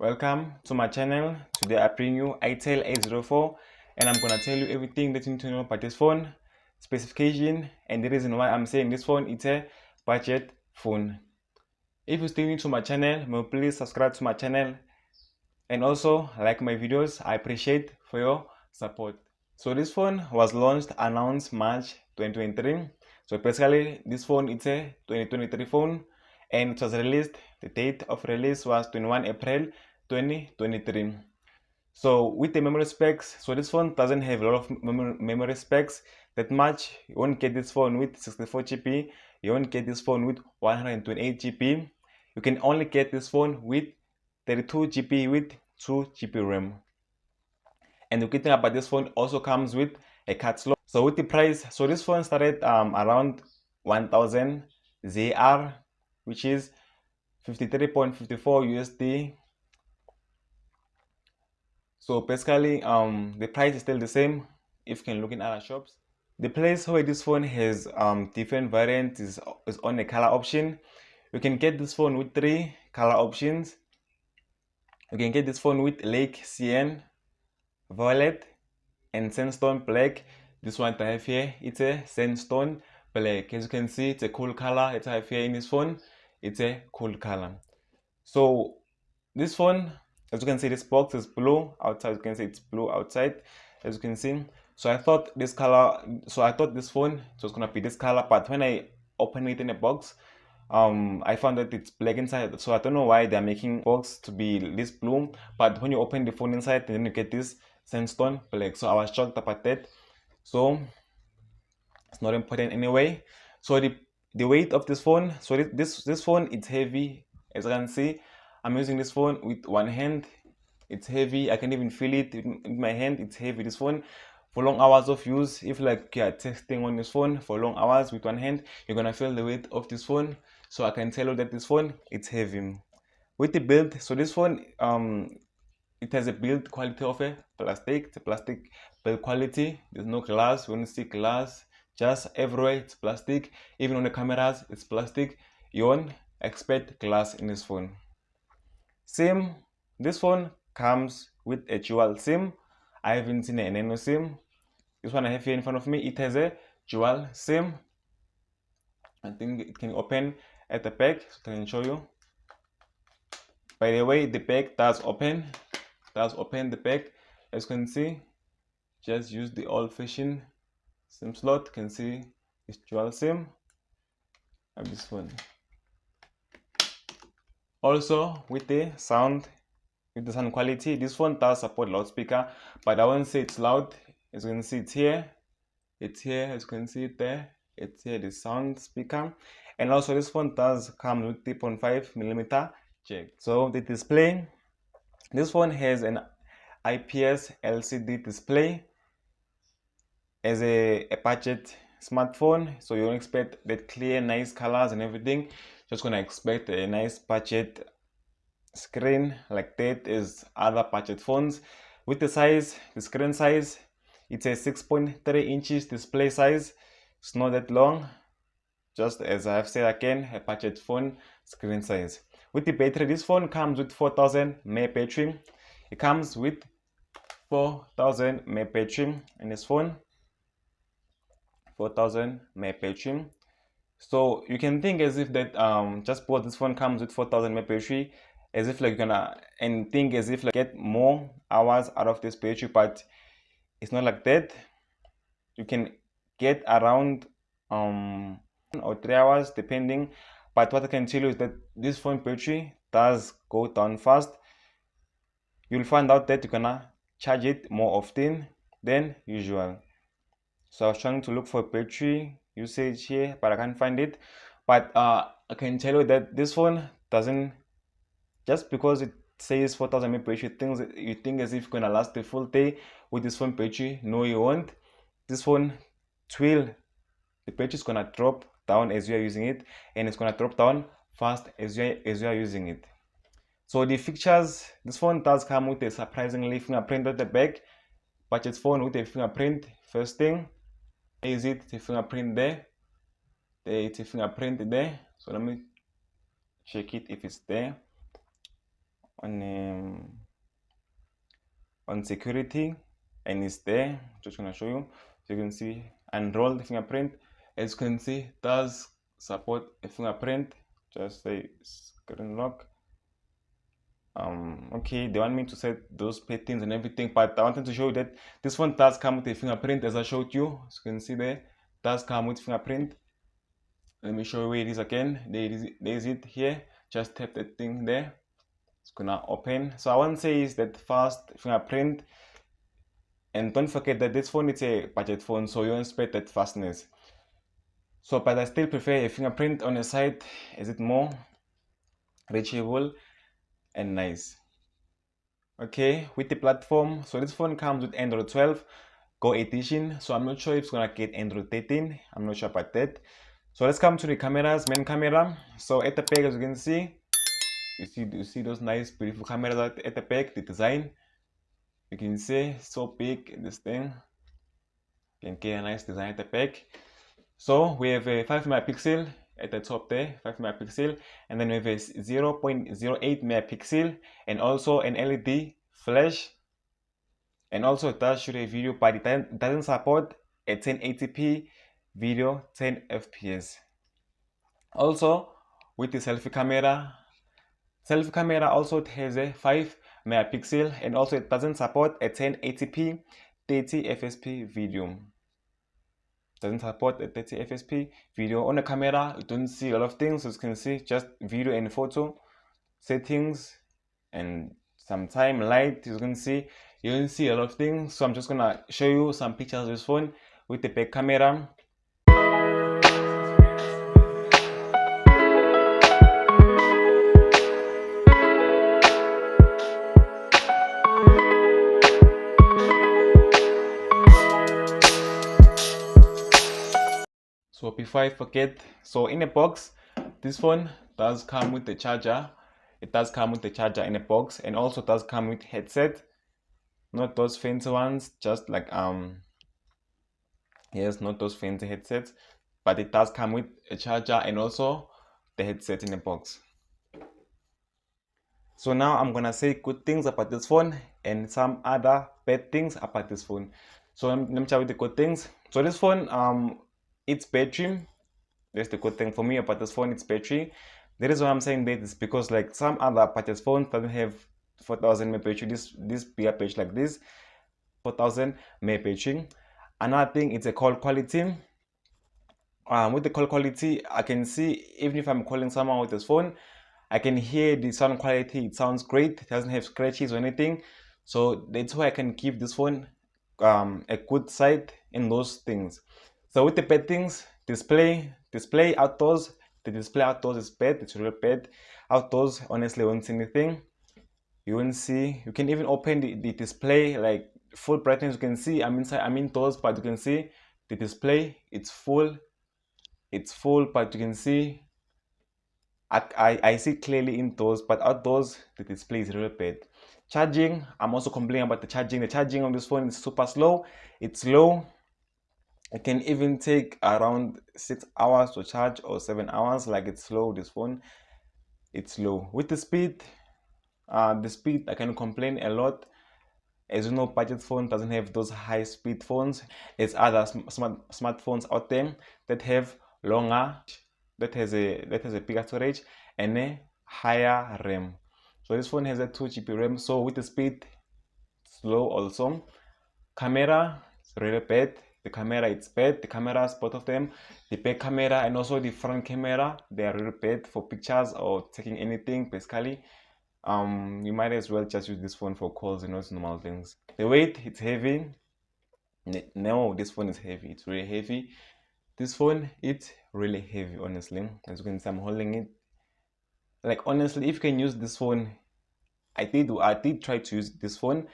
Welcome to my channel. Today I bring you Itel A04 and I'm gonna tell you everything that you need to know about this phone, specification, and the reason why I'm saying this phone is a budget phone. If you're still new to my channel, please subscribe to my channel and also like my videos. I appreciate for your support. So this phone was announced March 2023. So basically this phone is a 2023 phone and it was released, the date of release was 21 April 2023. So with the memory specs, so this phone doesn't have a lot of memory specs that much. You won't get this phone with 64 GB, you won't get this phone with 128 GB. You can only get this phone with 32 GB with 2 GB RAM. And the good thing about this phone also comes with a card slot. So with the price, so this phone started around 1000 ZR, which is 53.54 USD. So basically the price is still the same if you can look in other shops. The place where this phone has different variants is on the color option. You can get this phone with 3 color options. You can get this phone with Lake Cyan, Violet, and Sandstone Black. This one that I have here, it's a Sandstone Black. As you can see, it's a cool color that I have here in this phone. It's a cool color. So this phone, as you can see, this box is blue outside. You can see it's blue outside, as you can see. So I thought this color, so I thought this phone was gonna be this color, but when I opened it in the box, I found that it's black inside. So I don't know why they're making box to be this blue, but when you open the phone inside, then you get this sandstone black. So I was shocked about that. So it's not important anyway. So the weight of this phone, so this phone, it's heavy. As you can see, I'm using this phone with one hand. It's heavy. I can even feel it in my hand. It's heavy. This phone, for long hours of use, if like you're texting on this phone for long hours with one hand, you're gonna feel the weight of this phone. So I can tell you that this phone, it's heavy. With the build, so this phone it has a build quality of a plastic. It's a plastic build quality. There's no glass. You won't see glass. Just everywhere it's plastic. Even on the cameras, it's plastic. You won't expect glass in this phone. SIM. This phone comes with a dual SIM. I haven't seen a nano SIM. This one I have here in front of me, it has a dual SIM. I think it can open at the back, so I can show you. By the way, the back does open. The back. As you can see, just use the old-fashioned SIM slot. You can see it's dual SIM. And this one. Also, with the sound quality, this phone does support loudspeaker, but I won't say it's loud. As you can see, it's here. It's here. As you can see it there. It's here, the sound speaker. And also, this phone does come with 3.5mm jack. So the display, this phone has an IPS LCD display. As a budget smartphone, so you don't expect that clear, nice colors and everything. Just gonna expect a nice budget screen like that as other budget phones. With the size, the screen size, it's a 6.3 inches display size. It's not that long. Just as I've said again, a budget phone screen size. With the battery, this phone comes with 4000 mAh battery. It comes with 4000 mAh battery in this phone. 4000 mAh battery. So you can think as if that just because this phone comes with 4000 mAh battery, as if like you're gonna and think as if like get more hours out of this battery, but it's not like that. You can get around or 3 hours depending, but what I can tell you is that this phone battery does go down fast. You'll find out that you're gonna charge it more often than usual. So I was trying to look for battery usage here, but I can't find it. But I can tell you that this phone doesn't, just because it says 4000 mAh battery, you think as if it's gonna last the full day with this phone battery. No, you won't. This phone the battery is gonna drop down as you are using it, and it's gonna drop down fast as you are using it. So the features, this phone does come with a surprisingly fingerprint at the back. Budget phone with a fingerprint. First thing, is it the fingerprint there? It's a fingerprint there. So let me check it if it's there. on security, and it's there. Just gonna show you. So you can see enroll the fingerprint. As you can see, does support a fingerprint. Just say screen lock. Okay, they want me to set those settings and everything, but I wanted to show you that this phone does come with a fingerprint, as I showed you. As you can see there, does come with fingerprint. Let me show you where it is again. There is it here. Just tap that thing there. It's gonna open. So I want to say is that fast fingerprint, and don't forget that this phone is a budget phone, so you don't expect that fastness. So, but I still prefer a fingerprint on the side. Is it more reachable and nice? Okay, with the platform, so this phone comes with Android 12 Go edition. So I'm not sure if it's gonna get Android 13. I'm not sure about that. So let's come to the cameras, main camera. So at the back, as you can see, you see those nice, beautiful cameras at the back. The design, you can see so big. This thing, you can get a nice design at the back. So we have a 5 megapixel at the top there, 5 megapixel, and then we have a 0.08 megapixel, and also an LED flash, and also it does shoot a video, but it doesn't support a 1080p video, 10 fps. Also with the selfie camera also it has a 5 megapixel, and also it doesn't support a 1080p 30 fps video. Doesn't support a 30 fps video. On the camera you don't see a lot of things, as you can see, just video and photo settings and some time light. As you can see, you don't see a lot of things, so I'm just gonna show you some pictures of this phone with the back camera. So before I forget, so in a box, this phone does come with the charger. It does come with the charger in a box, and also does come with headset, not those fancy ones, just like yes, not those fancy headsets, but it does come with a charger and also the headset in a box. So now I'm gonna say good things about this phone and some other bad things about this phone. So let me start with the good things. So this phone, its battery, that's the good thing for me about this phone, its battery. The reason why I'm saying that is because like some other budget phones doesn't have 4000 mAh battery. This bigger battery like this, 4000 mAh battery. Another thing, it's a call quality. With the call quality, I can see even if I'm calling someone with this phone, I can hear the sound quality. It sounds great. It doesn't have scratches or anything. So that's why I can give this phone a good side in those things. So with the bad things, display outdoors. The display outdoors is bad. It's real bad. Outdoors, honestly, won't see anything. You won't see. You can even open the display like full brightness. You can see I'm inside. I'm indoors, but you can see the display. It's full. It's full, but you can see. I see clearly indoors, but outdoors the display is really bad. Charging, I'm also complaining about the charging. The charging on this phone is super slow. It's slow. It can even take around 6 hours to charge or 7 hours. Like it's slow. This phone, it's slow. With the speed I can complain a lot. As you know, budget phone doesn't have those high speed phones. There's other smartphones out there that have longer, that has a bigger storage and a higher RAM. So this phone has a 2 GB RAM. So with the speed, slow also. Camera, it's really bad. The camera, it's bad. The cameras, both of them, the back camera and also the front camera, they are really bad for pictures or taking anything basically. You might as well just use this phone for calls and not normal things. The weight, it's heavy. No, this phone is heavy. It's really heavy. This phone, it's really heavy, honestly. As you can see, I'm holding it. Like honestly, if you can use this phone, I did try to use this phone.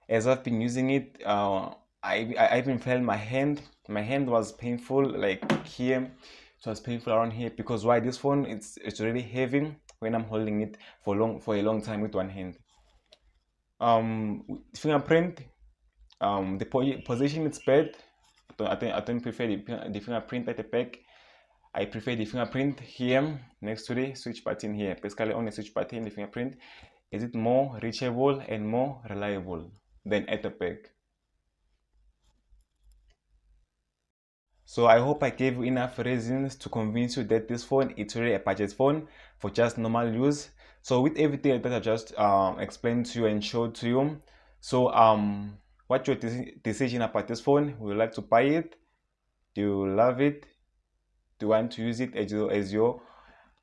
As I've been using it, I even felt my hand was painful, like here. So it's painful around here because why this phone, it's really heavy when I'm holding it for a long time with one hand. Fingerprint, the position is bad. I don't prefer the fingerprint at the back. I prefer the fingerprint here next to the switch button here. Basically on the switch button, the fingerprint Is it more reachable and more reliable than Etherpad? So I hope I gave you enough reasons to convince you that this phone is really a budget phone for just normal use. So with everything that I just explained to you and showed to you, so what's your decision about this phone? Would you like to buy it? Do you love it? Do you want to use it as your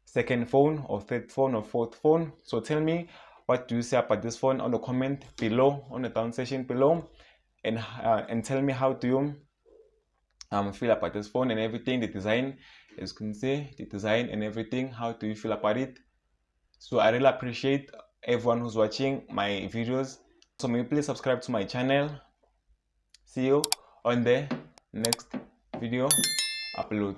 second phone or third phone or fourth phone? So tell me, what do you say about this phone on the comment below, on the down section below, and tell me how do you feel about this phone and everything, the design, as you can see, the design and everything. How do you feel about it? So I really appreciate everyone who's watching my videos. So may you please subscribe to my channel. See you on the next video upload.